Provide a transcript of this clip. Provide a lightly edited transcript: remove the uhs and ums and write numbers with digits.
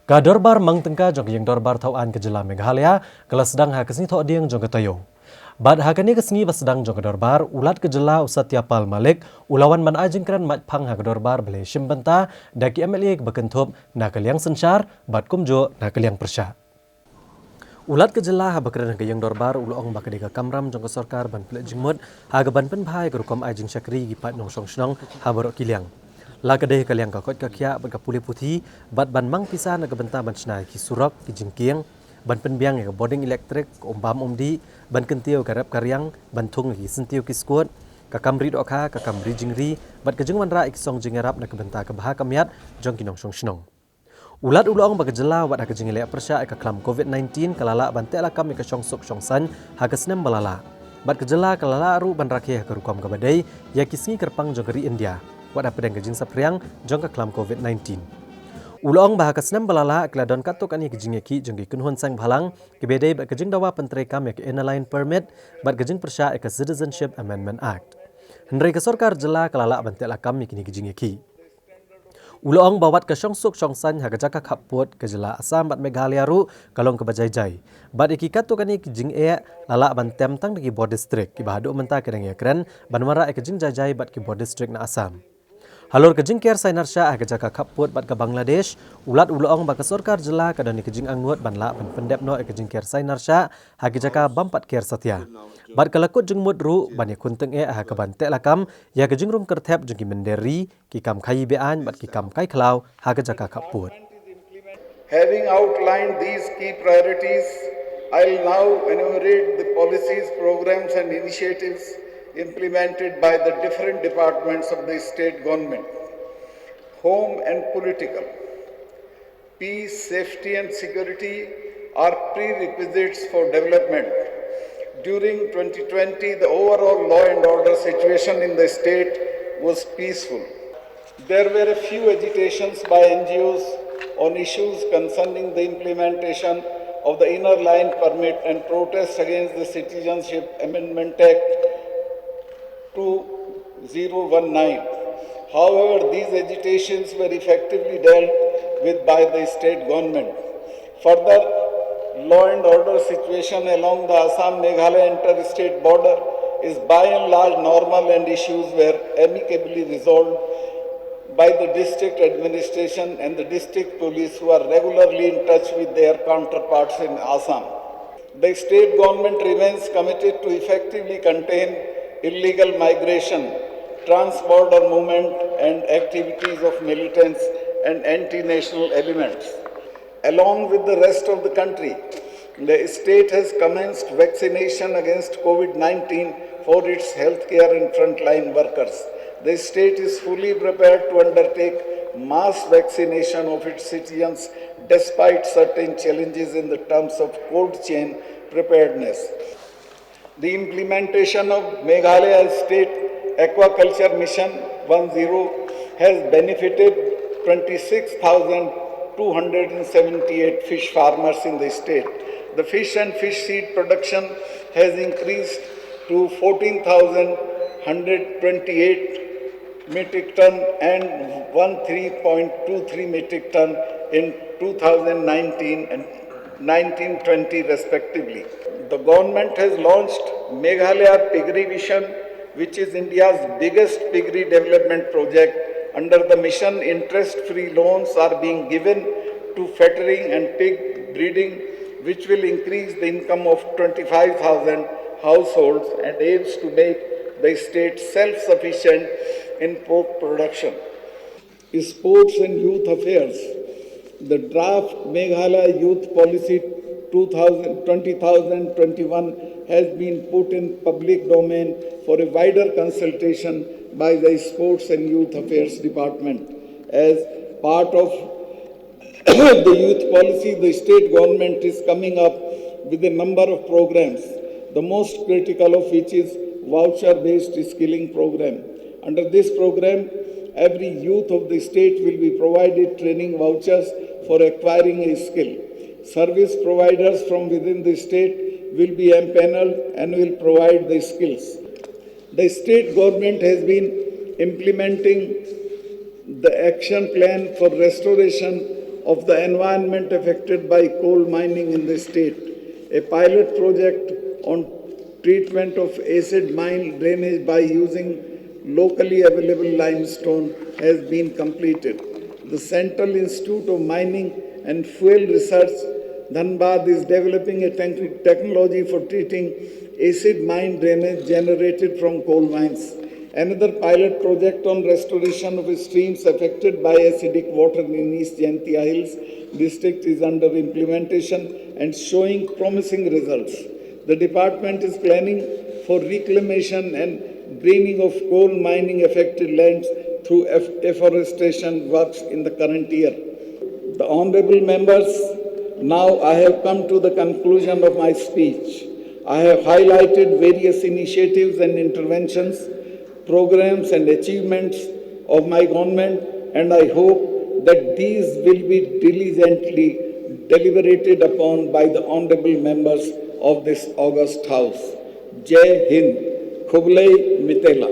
Ka Dorbar Mang Tyngka jong yang Dorbar tauan ke Jylla Meghalaya kelas Sdang ha kesni thok diang jong ke Tayo. Bad ha kani kesni bas Sdang jong ke Dorbar ulat ke Jylla usat tiapal Malik ulawan man ajeng kran mat phang ha ke Dorbar bele shimbenta daki MLA ke bekentup na keliang sensyar bad kumjo na keliang persya. Ulat ke Jylla ha bakran ke yang Dorbar ulong bakade ke kamram jong ke sarkar ban plek jingmut ha ke ban pen bhai ke rukom ajeng syakri gi pat nong song snong ha borok kiliang. La kedai kaliang kakot kakia berka pulih putih bat ban mang pisah nak bentar ban senai ki surok ki jingkiang ban penbiang ke boarding elektrik ke umpam umdi ban kentiu karap karyang ban tung ki sentiu ki skuat ka kamri dokha ka kamri jingri bat ke jengwan ra ik song jingarap nak bentar ke bahak kamiat jong kinong song snong. Ulat ulong bagi Jylla wat hak jingilek persya ke klam COVID-19 kalala ban Lakam ke song sok song san hak senem balala. Bat ke Jylla kalala ru ban rakyah ke rukom ke badai ya kisngi kerpang jong keri India. Wat apa dengan kejing sapriang jong ke klam COVID-19. Ulong bahak senam balala keladon katuk ani kejing eki jong ki kunhun sang bhalang kebedai bat kejing dawa penteri kam ya ke inline permit bat kejing persya ke Citizenship Amendment Act. Hendrai ke sarkar Jylla kalala bantek Lakam kini kejing eki. Ulong bawat ke syongsuk syongsan ha kejaka khaput ke Jylla Asam bat Meghalaya ru kalong ke bajai-jai. Bat iki katuk ani kejing lala bantem tang degi board district ki bahaduk menta kedeng ya keren ban wara kejing jajai bat ki board district na Asam. Halor kejing kiar sainar syah kejaka kaput bat ke Bangladesh, ulat ulong bak ke sarkar Jylla kadani kejing angut ban la ban pendep no kejing kiar sainar syah ha kejaka bampat kiar satya. Bat kelakut jeng mut ru ban kunteng ha ke bantek Lakam ya kejing rum kertep jeng ki menderi ki kam kai bean bat ki kam kai klau ha kejaka kaput. Having outlined these key priorities, I'll now enumerate the policies, programs and initiatives implemented by the different departments of the state government. Home and political. Peace, safety and security are prerequisites for development. During 2020, the overall law and order situation in the state was peaceful. There were a few agitations by NGOs on issues concerning the implementation of the inner line permit and protests against the Citizenship Amendment Act 2019. However, these agitations were effectively dealt with by the state government. Further, law and order situation along the Assam-Meghalaya interstate border is by and large normal and issues were amicably resolved by the district administration and the district police who are regularly in touch with their counterparts in Assam. The state government remains committed to effectively contain illegal migration, trans-border movement and activities of militants and anti-national elements. Along with the rest of the country, the state has commenced vaccination against COVID-19 for its healthcare and frontline workers. The state is fully prepared to undertake mass vaccination of its citizens despite certain challenges in the terms of cold chain preparedness. The implementation of Meghalaya State Aquaculture Mission 10 has benefited 26,278 fish farmers in the state. The fish and fish seed production has increased to 14,128 metric ton and 13.23 metric ton in 2019 and 1920 respectively. The government has launched Meghalaya Piggery Mission, which is India's biggest piggery development project. Under the mission, interest-free loans are being given to fettering and pig breeding, which will increase the income of 25,000 households and aims to make the state self-sufficient in pork production. Sports and Youth Affairs. The draft Meghalaya Youth Policy 2021 has been put in public domain for a wider consultation by the Sports and Youth Affairs Department. As part of the youth policy, the state government is coming up with a number of programs, the most critical of which is voucher-based skilling program. Under this program, every youth of the state will be provided training vouchers for acquiring a skill. Service providers from within the state will be empaneled and will provide the skills. The state government has been implementing the action plan for restoration of the environment affected by coal mining in the state. A pilot project on treatment of acid mine drainage by using locally available limestone has been completed. The Central Institute of Mining and Fuel Research, Dhanbad, is developing a technology for treating acid mine drainage generated from coal mines. Another pilot project on restoration of streams affected by acidic water in East Jaintia Hills district is under implementation and showing promising results. The department is planning for reclamation and greening of coal mining affected lands through afforestation works in the current year. The honorable members, now I have come to the conclusion of my speech. I have highlighted various initiatives and interventions, programs and achievements of my government, and I hope that these will be diligently deliberated upon by the honorable members of this august house. Jai Hind. Khublai Mitela.